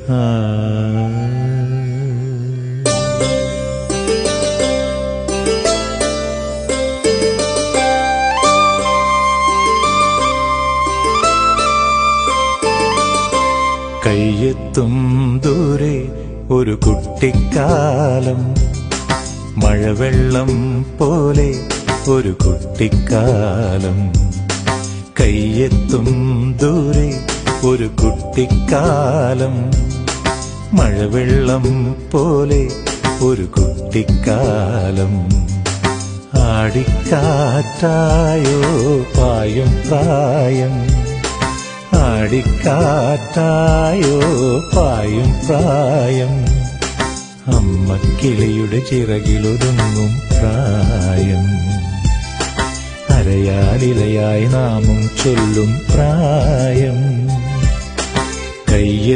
കയ്യെത്തും ദൂരെ ഒരു കുട്ടിക്കാലം, മഴവെള്ളം പോലെ ഒരു കുട്ടിക്കാലം. കയ്യെത്തും ദൂരെ ഒരു കുട്ടിക്കാലം, മഴവെള്ളം പോലെ ഒരു കുട്ടിക്കാലം. ആടിക്കാറ്റായോ പായും പ്രായം, ആടിക്കാറ്റായോ പായും പ്രായം. അമ്മക്കിളിയുടെ ചിറകിലൊതുങ്ങും പ്രായം, അരയാലിലയായി നാമം ചൊല്ലും പ്രായം. കയ്യ